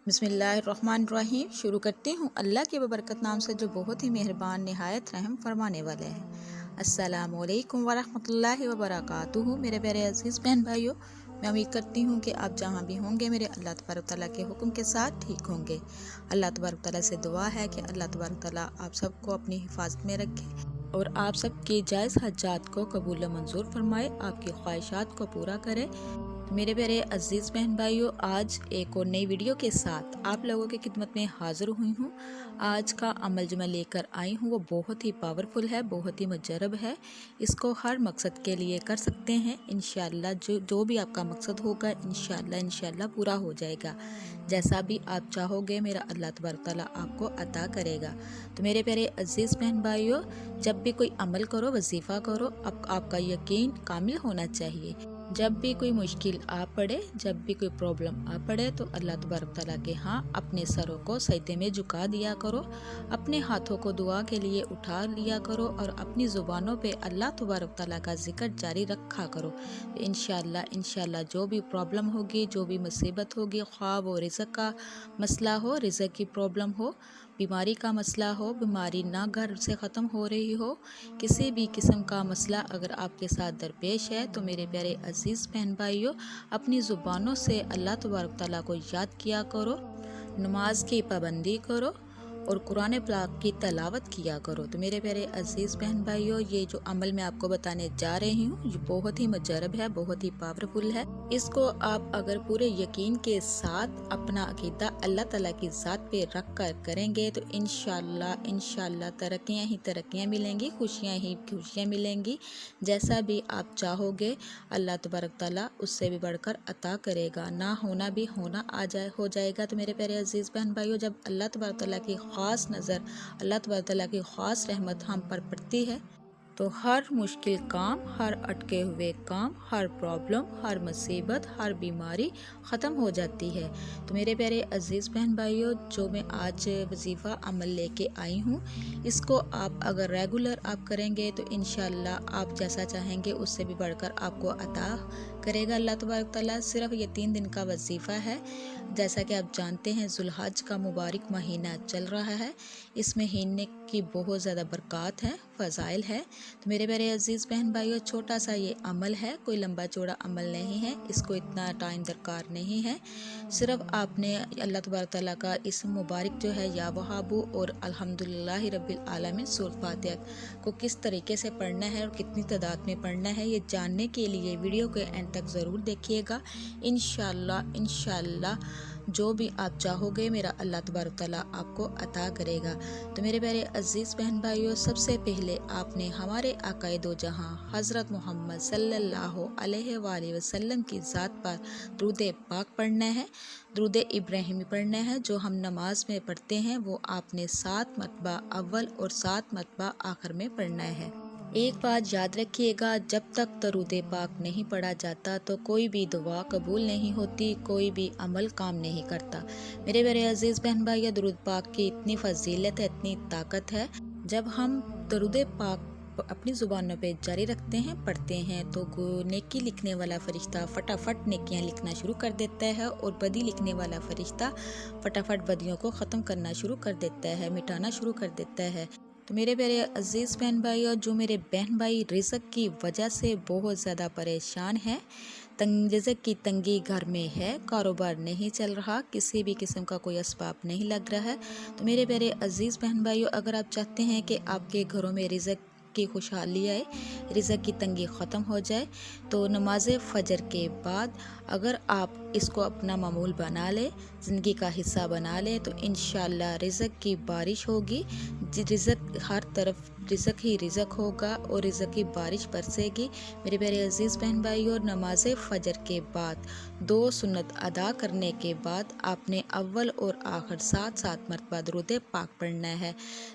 बिस्मिल्लाहिर्रहमानिर्रहीम। शुरू करती हूँ अल्लाह के बबरकत नाम से जो बहुत ही मेहरबान निहायत रहम फरमाने वाले हैं। अस्सलामु अलैकुम वरहमतुल्लाहि वबरकातुहू। मेरे प्यारे अजीज़ बहन भाइयों, मैं उम्मीद करती हूँ कि आप जहाँ भी होंगे मेरे अल्लाह तबारक तआला के हुक्म के साथ ठीक होंगे। अल्लाह तबारक तआला से दुआ है कि अल्लाह तबारक तआला आप सबको अपनी हिफाजत में रखे और आप सबके जायज़ हज्जात को कबूल मंजूर फरमाए, आपकी ख्वाहिशात को पूरा करे। मेरे प्यारे अजीज़ बहन भाइयों, आज एक और नई वीडियो के साथ आप लोगों की खिदमत में हाज़िर हुई हूँ। आज का अमल जो मैं लेकर आई हूँ वो बहुत ही पावरफुल है, बहुत ही मुजरब है। इसको हर मकसद के लिए कर सकते हैं। इंशाअल्लाह जो भी आपका मकसद होगा इंशाअल्लाह पूरा हो जाएगा। जैसा भी आप चाहोगे मेरा अल्लाह तबारक तआला आपको अता करेगा। तो मेरे प्यारे अजीज़ बहन भाइयों, जब भी कोई अमल करो, वजीफ़ा करो, आपका यकीन कामिल होना चाहिए। जब भी कोई मुश्किल आ पड़े, जब भी कोई प्रॉब्लम आ पड़े तो अल्लाह तबारक तआला के हाँ अपने सरों को सजदे में झुका दिया करो, अपने हाथों को दुआ के लिए उठा लिया करो और अपनी ज़ुबानों पे अल्लाह तबारक तआला का जिक्र जारी रखा करो। तो इंशाअल्लाह जो भी प्रॉब्लम होगी, जो भी मुसीबत होगी, ख्वाह वो रिज़्क़ का मसला हो, रिज़्क़ की प्रॉब्लम हो, बीमारी का मसला हो, बीमारी ना घर से ख़त्म हो रही हो, किसी भी किस्म का मसला अगर आपके साथ दरपेश है तो मेरे प्यारे अजीज़ बहन भाइयों, अपनी ज़ुबानों से अल्लाह तबारक तआला को याद किया करो, नमाज की पाबंदी करो और कुरान पाक की तलावत किया करो। तो मेरे प्यारे अजीज़ बहन भाइयों, ये जो अमल मैं आपको बताने जा रही हूँ ये बहुत ही मुजरब है, बहुत ही पावरफुल है। इसको आप अगर पूरे यकीन के साथ अपना अकीदा अल्लाह ताला की ज़ात पे रख कर करेंगे तो इंशाअल्लाह तरक्कियाँ ही तरक्कियाँ मिलेंगी, खुशियाँ ही खुशियाँ मिलेंगी। जैसा भी आप चाहोगे अल्लाह तबारक तआला उससे भी बढ़कर अता करेगा। ना होना भी होना हो जाएगा। तो मेरे प्यारे अजीज़ बहन भाइयों, जब अल्लाह तबारक तआला की ख़ास नज़र, अल्लाह तबारक तआला की ख़ास रहमत हम पर पड़ती है तो हर मुश्किल काम, हर अटके हुए काम, हर प्रॉब्लम, हर मुसीबत, हर बीमारी ख़त्म हो जाती है। तो मेरे प्यारे अजीज़ बहन भाइयों, जो मैं आज वजीफ़ा अमल लेके आई हूँ, इसको आप अगर रेगुलर आप करेंगे तो इंशाअल्लाह आप जैसा चाहेंगे उससे भी बढ़कर आपको अता करेगा अल्लाह तबारक तआला। सिर्फ ये 3 दिन का वजीफ़ा है। जैसा कि आप जानते हैं जुल्हज का मुबारक महीना चल रहा है। इस महीने की बहुत ज़्यादा बरक़ात है, फ़ज़ाइल है। तो मेरे प्यारे अजीज़ बहन भाइयों, छोटा सा ये अमल है, कोई लंबा चौड़ा अमल नहीं है, इसको इतना टाइम दरकार नहीं है। सिर्फ आपने अल्लाह तबारक तआला का इस्म मुबारक जो है या वहाबू और अल्हम्दुलिल्लाहि रब्बिल आलमीन सूरत फातिहा को किस तरीके से पढ़ना है और कितनी तादाद में पढ़ना है, ये जानने के लिए वीडियो के एंड तक ज़रूर देखिएगा। इंशाअल्लाह जो भी आप चाहोगे मेरा अल्लाह तबारक तआला आपको अता करेगा। तो मेरे प्यारे अजीज़ बहन भाइयों, सबसे पहले आपने हमारे आकाए दो जहाँ हज़रत मोहम्मद सल्लल्लाहु अलैहि वसल्लम की ज़ात पर दुरूद पाक पढ़ना है, दुरूद इब्राहिमी पढ़ना है। जो हम नमाज में पढ़ते हैं वो आपने 7 मरतबा अव्वल और 7 मरतबा आखिर में पढ़ना है। एक बात याद रखिएगा, जब तक दरूद पाक नहीं पढ़ा जाता तो कोई भी दुआ कबूल नहीं होती, कोई भी अमल काम नहीं करता। मेरे प्यारे अजीज़ बहन भाई, दरूद पाक की इतनी फजीलत है, इतनी ताकत है। जब हम दरूद पाक अपनी ज़ुबानों पे जारी रखते हैं, पढ़ते हैं तो नेकी लिखने वाला फ़रिश्ता फटाफट नेकियां लिखना शुरू कर देता है और बदी लिखने वाला फ़रिश्ता फटाफट बदियों को ख़त्म करना शुरू कर देता है, मिटाना शुरू कर देता है। तो मेरे प्यारे अजीज़ बहन भाई, और जो मेरे बहन भाई रिज़्क़ की वजह से बहुत ज़्यादा परेशान हैं, रिज़्क़ की तंगी घर में है, कारोबार नहीं चल रहा, किसी भी किस्म का कोई असबाब नहीं लग रहा है, तो मेरे प्यारे अजीज़ बहन भाइयों, अगर आप चाहते हैं कि आपके घरों में रिज़्क़ की खुशहाली आए, रिज़्क़ की तंगी ख़त्म हो जाए, तो नमाज फ़जर के बाद अगर आप इसको अपना मामूल बना ले, ज़िंदगी का हिस्सा बना ले, तो इंशाअल्लाह रिज़्क़ की बारिश होगी। रिज़्क़ हर तरफ रिज़्क़ ही रिज़्क़ होगा और रिज़्क़ की बारिश बरसेगी। मेरे प्यारे अजीज़ बहन भाई, और नमाज फ़जर के बाद 2 सुन्नत अदा करने के बाद आपने अव्वल और आखिर 7-7 मरतबा दुरूद पाक पढ़ना है।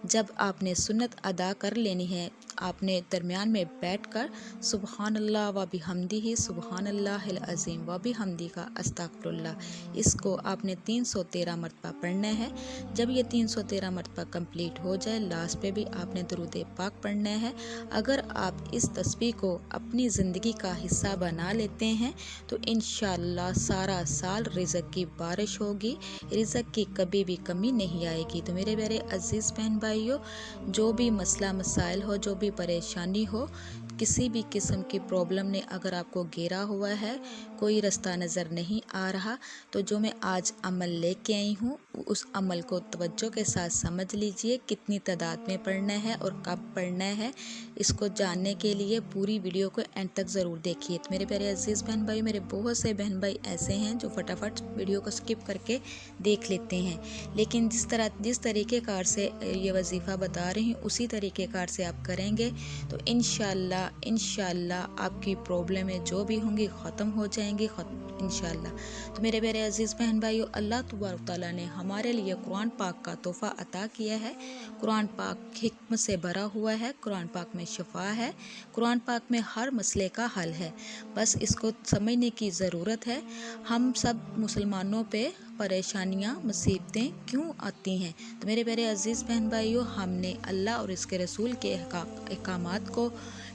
जब आपने सुन्नत अदा कर लेनी है, आपने दरमियान में बैठकर सुबहानल्लाह व बिहम्दिही सुबहानल्लाहिल अज़ीम व बिहम्दी का अस्तगफिरुल्लाह। इसको आपने 313 मरतबा पढ़ना है। जब ये 313 मरतबा कंप्लीट हो जाए, लास्ट पे भी आपने दुरूद पाक पढ़ना है। अगर आप इस तस्बीह को अपनी ज़िंदगी का हिस्सा बना लेते हैं तो इंशाअल्लाह सारा साल रिज़्क़ की बारिश होगी, रिज़्क़ की कभी भी कमी नहीं आएगी। तो मेरे प्यारे अज़ीज़ बहन भाइयों, जो भी मसला मसाइल हो, जो भी परेशानी हो, किसी भी किस्म की प्रॉब्लम ने अगर आपको घेरा हुआ है, कोई रास्ता नज़र नहीं आ रहा, तो जो मैं आज अमल लेके आई हूँ उस अमल को तवज्जो के साथ समझ लीजिए। कितनी तादाद में पढ़ना है और कब पढ़ना है, इसको जानने के लिए पूरी वीडियो को एंड तक ज़रूर देखिए। तो मेरे प्यारे अजीज़ बहन भाई, मेरे बहुत से बहन भाई ऐसे हैं जो फटाफट वीडियो को स्किप करके देख लेते हैं, लेकिन जिस तरीके कार से ये वजीफ़ा बता रही हूँ उसी तरीके कार से आप करेंगे तो इंशाअल्लाह आपकी प्रॉब्लमें जो भी होंगी ख़त्म हो जाएंगी इंशाअल्लाह। तो मेरे प्यारे अजीज़ बहन भाइयों, अल्लाह तबारक तआला ने हमारे लिए कुरान पाक का तोहफ़ा अता किया है। कुरान पाक हिकमत से भरा हुआ है, कुरान पाक में शिफा है, कुरान पाक में हर मसले का हल है। बस इसको समझने की ज़रूरत है। हम सब मुसलमानों पे परेशानियाँ मुसीबतें क्यों आती हैं? तो मेरे प्यारे अजीज़ बहन भाइयों, हमने अल्लाह और इसके रसूल के अहकामात को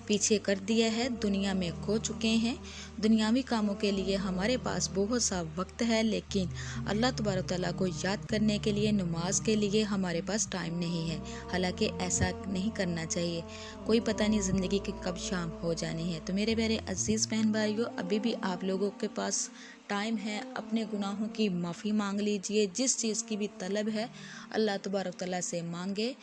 पीछे कर दिया है, दुनिया में खो चुके हैं। दुनियावी कामों के लिए हमारे पास बहुत सा वक्त है, लेकिन अल्लाह तबारक तआला को याद करने के लिए, नमाज के लिए हमारे पास टाइम नहीं है। हालांकि ऐसा नहीं करना चाहिए, कोई पता नहीं ज़िंदगी की कब शाम हो जानी है। तो मेरे प्यारे अजीज़ बहन भाइयों, अभी भी आप लोगों के पास टाइम है, अपने गुनाहों की माफ़ी मांग लीजिए। जिस चीज़ की भी तलब है अल्लाह तबारक तआला से मांगे।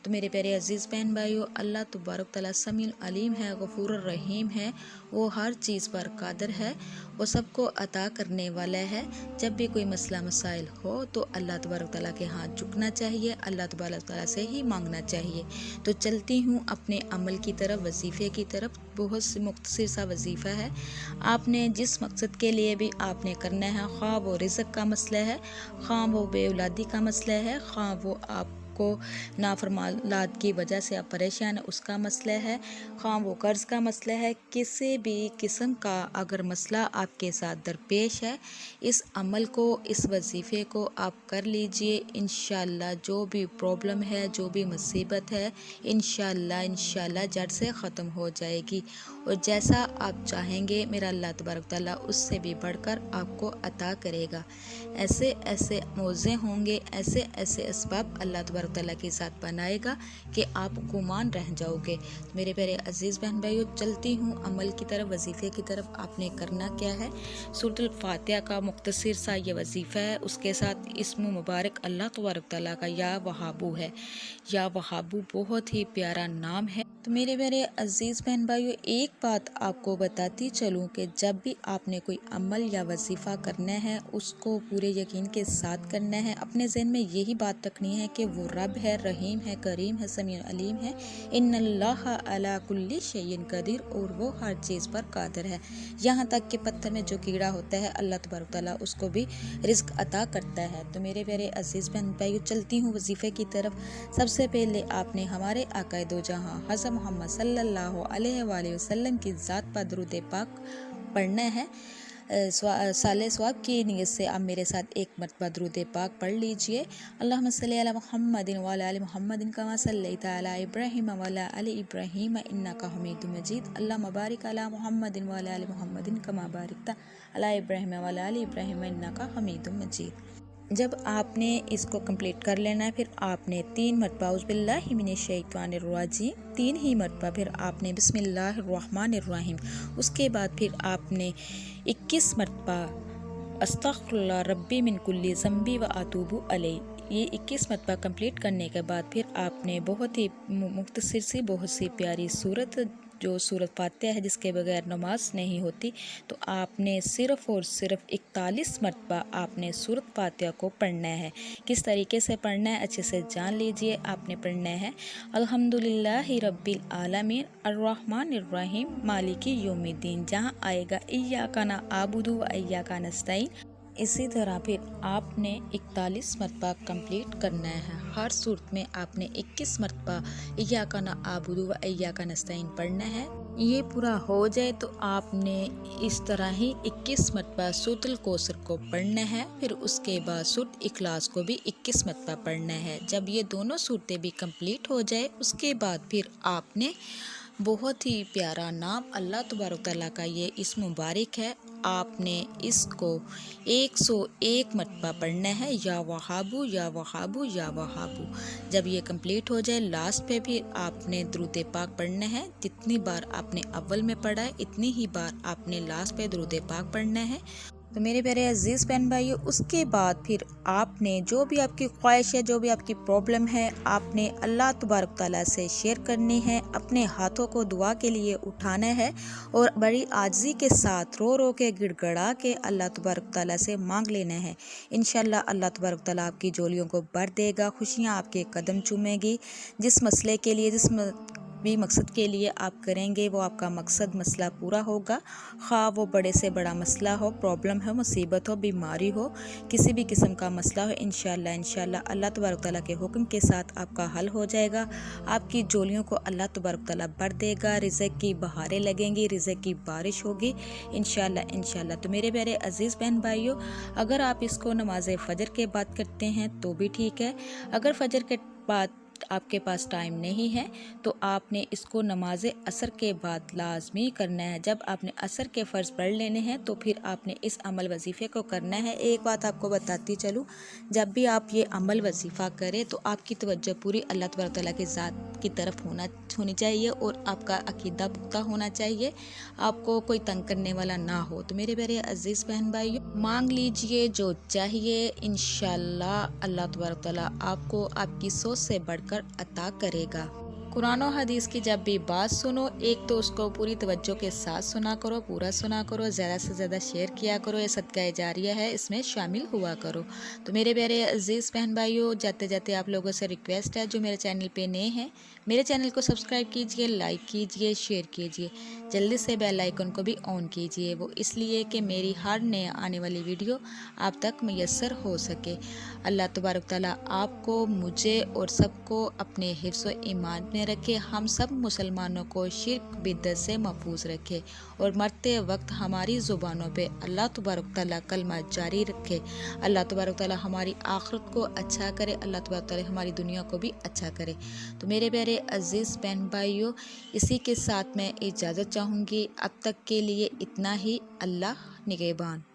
तो मेरे प्यारे अजीज़ बहन भाइयों, अल्लाह तबारक तआला समीउल अलीम है, गफूर रहीम है, वो हर चीज़ पर कादिर है, वो सबको अता करने वाला है। जब भी कोई मसला मसाइल हो तो अल्लाह तबारक तआला के हाथ झुकना चाहिए, अल्लाह तबारक तआला से ही मांगना चाहिए। तो चलती हूँ अपने अमल की तरफ, वजीफ़े की तरफ। बहुत सी मुख्तसर सा वजीफ़ा है। आपने जिस मकसद के लिए भी आपने करना है, ख्वाह वो रिज़्क़ का मसला है, ख्वाह वो बेऔलादी का मसला है, ख्वाह वो आप को नाफरमानात की वजह से आप परेशान है उसका मसला है, ख़ां वो कर्ज़ का मसला है, किसी भी किस्म का अगर मसला आपके साथ दरपेश है, इस अमल को, इस वजीफ़े को आप कर लीजिए। इंशाअल्लाह जो भी प्रॉब्लम है, जो भी मुसीबत है, इंशाअल्लाह जड़ से ख़त्म हो जाएगी। और जैसा आप चाहेंगे मेरा अल्लाह तबारक तआला उससे भी बढ़कर आपको अता करेगा। ऐसे ऐसे मौज़े होंगे, ऐसे ऐसे असबाब अल्लाह तबारक तआला के साथ बनाएगा कि आप गुमान रह जाओगे। मेरे प्यारे अजीज़ बहन भाइयों, चलती हूँ अमल की तरफ, वजीफ़े की तरफ। आपने करना क्या है, सूरतुल फातिहा का मुख्तसर सा ये वजीफ़ा है, उसके साथ इस्म मुबारक अल्लाह तबारक तआला का या वहाबू है। या वहाबू बहुत ही प्यारा नाम है। तो मेरे प्यारे अजीज़ बहन भाइयों, एक बात आपको बताती चलूँ कि जब भी आपने कोई अमल या वजीफ़ा करना है उसको पूरे यकीन के साथ करना है। अपने ज़हन में यही बात रखनी है कि वो रब है, रहीम है, करीम है, समीउल अलीम है। इन्नल्लाह अला कुल्ली शैइन कदीर, और वो हर चीज़ पर कादिर है। यहाँ तक कि पत्थर में जो कीड़ा होता है अल्लाह तबारक तआला उसको भी रिज़्क़ अता करता है। तो मेरे प्यारे अजीज़ बहन भाइयों, चलती हूँ वजीफ़े की तरफ। सबसे पहले आपने हमारे आक़ाए दो जहाँ हज़रत मोहम्मद सल्लल्लाहु अलैहि वसल्लम की ज़ात पर दुरूद पाक पढ़ना है। साले सवाब की नीयत से आप मेरे साथ एक मरतबा दुरूद पाक पढ़ लीजिए। अल्लाहुम्मा सल्ली अला मुहम्मदिन व अला आलि मुहम्मदिन कमा सल्लैता अला इब्राहीम व अला आलि इब्राहीम इन्नका हमीदुम मजीद। अल्लाहुम्मा बारिक अला मुहम्मदिन व अला आलि मुहम्मदिन कमा बारिकता अला इब्राहीम व अला आलि इब्राहीम इन्नका हमीदुम मजीद। जब आपने इसको कंप्लीट कर लेना है, फिर आपने 3 मरतबा औज़ुबिल्लाहि मिनश्शैतानिर्रजीम, 3 ही मरतबा फिर आपने बिस्मिल्लाहिर्रहमानिर्रहीम, उसके बाद फिर आपने 21 मरतबा अस्तग़फिरुल्लाह रब्बी मिन कुल्ली ज़ंबी व अतूबु अलैह। ये 21 मरतबा कंप्लीट करने के बाद फिर आपने बहुत ही मुख्तसर सी, बहुत सी प्यारी सूरत, जो सूरत फातिहा है जिसके बगैर नमाज नहीं होती, तो आपने सिर्फ़ और सिर्फ 41 मरतबा आपने सूरत फातिहा को पढ़ना है। किस तरीके से पढ़ना है अच्छे से जान लीजिए। आपने पढ़ना है अल्हम्दुलिल्लाहि रब्बिल आलमीन अर्रहमानिर्रहीम मालिकी यौमिद्दीन, जहाँ आएगा इय्याका नअबुदु व इय्याका नस्तईन। इसी तरह फिर आपने 41 मरतबा कंप्लीट करना है। हर सूरत में आपने 21 मरतबा इय्याका नअबुदु व इय्याका नस्तईन पढ़ना है। ये पूरा हो जाए तो आपने इस तरह ही 21 मरतबा सूरतुल कौसर को पढ़ना है। फिर उसके बाद सूरत इखलास को भी 21 मरतबा पढ़ना है। जब ये दोनों सूरतें भी कंप्लीट हो जाए उसके बाद फिर आपने बहुत ही प्यारा नाम अल्लाह तबारक तआला का ये इस्म मुबारक है, आपने इसको 101 मरतबा पढ़ना है, या वहाबू या वहाबू या वहाबू। जब ये कंप्लीट हो जाए लास्ट पे भी आपने दुरूद पाक पढ़ना है। जितनी बार आपने अव्वल में पढ़ा है इतनी ही बार आपने लास्ट पे दुरूद पाक पढ़ना है। तो मेरे प्यारे अजीज़ बहन भाइयों, उसके बाद फिर आपने जो भी आपकी ख्वाहिश है, जो भी आपकी प्रॉब्लम है, आपने अल्लाह तबारक तआला से शेयर करनी है। अपने हाथों को दुआ के लिए उठाना है और बड़ी आजिज़ी के साथ रो रो के गिड़गड़ा के अल्लाह तबारक तआला से मांग लेना है। इंशाल्लाह अल्लाह तबारक तआला आपकी झोलियों को भर देगा, खुशियाँ आपके कदम चूमेगी। जिस मसले के लिए, जिस भी मकसद के लिए आप करेंगे वो आपका मकसद मसला पूरा होगा। ख़्वाह वो बड़े से बड़ा मसला हो, प्रॉब्लम हो, मुसीबत हो, बीमारी हो, किसी भी किस्म का मसला हो, इंशाल्लाह अल्लाह तबारक तआला के हुक्म के साथ आपका हल हो जाएगा। आपकी झोलियों को अल्लाह तबारक तआला भर देगा, रिज़्क़ की बहारें लगेंगी, रिज़्क़ की बारिश होगी इंशाल्लाह। तो मेरे प्यारे अजीज़ बहन भाइयों, अगर आप इसको नमाज फ़जर के बाद करते हैं तो भी ठीक है। अगर फ़जर के बाद आपके पास टाइम नहीं है तो आपने इसको नमाज असर के बाद लाजमी करना है। जब आपने असर के फ़र्ज़ पढ़ लेने हैं तो फिर आपने इस अमल वजीफ़े को करना है। एक बात आपको बताती चलूँ, जब भी आप ये अमल वजीफ़ा करें तो आपकी तवज्जो पूरी अल्लाह तबारक तआला की ज़ात की तरफ होनी चाहिए और आपका अकीदा पुख्ता होना चाहिए, आपको कोई तंग करने वाला ना हो। तो मेरे प्यारे अजीज़ बहन भाइयों, मांग लीजिए जो चाहिए, इंशाल्लाह अल्लाह तबारक तआला आपको आपकी सोच से बढ़कर अता करेगा। कुरान और हदीस की जब भी बात सुनो, एक तो उसको पूरी तवज्जो के साथ सुना करो, पूरा सुना करो, ज़्यादा से ज़्यादा शेयर किया करो। ये सदका जारिया है, इसमें शामिल हुआ करो। तो मेरे प्यारे अजीज़ बहन भाइयों, जाते जाते आप लोगों से रिक्वेस्ट है, जो मेरे चैनल पे नए हैं मेरे चैनल को सब्सक्राइब कीजिए, लाइक कीजिए, शेयर कीजिए, जल्दी से बेल आइकन को भी ऑन कीजिए। वो इसलिए कि मेरी हर नए आने वाली वीडियो आप तक मैसर हो सके। अल्लाह तबारक तआला आपको, मुझे और सबको अपने हिफ्ज़ व ईमान में रखे, हम सब मुसलमानों को शिर्क बिदअत से महफूज रखे और मरते वक्त हमारी ज़ुबानों पे अल्लाह तबारक तआला कलमा जारी रखे। अल्लाह तबारक तआला हमारी आखिरत को अच्छा करे, अल्लाह तबारक तआला हमारी दुनिया को भी अच्छा करे। तो मेरे प्यारे अजीज़ बहन भाइयों, इसी के साथ मैं इजाज़त चाहूँगी। अब तक के लिए इतना ही। अल्लाह निगहबान।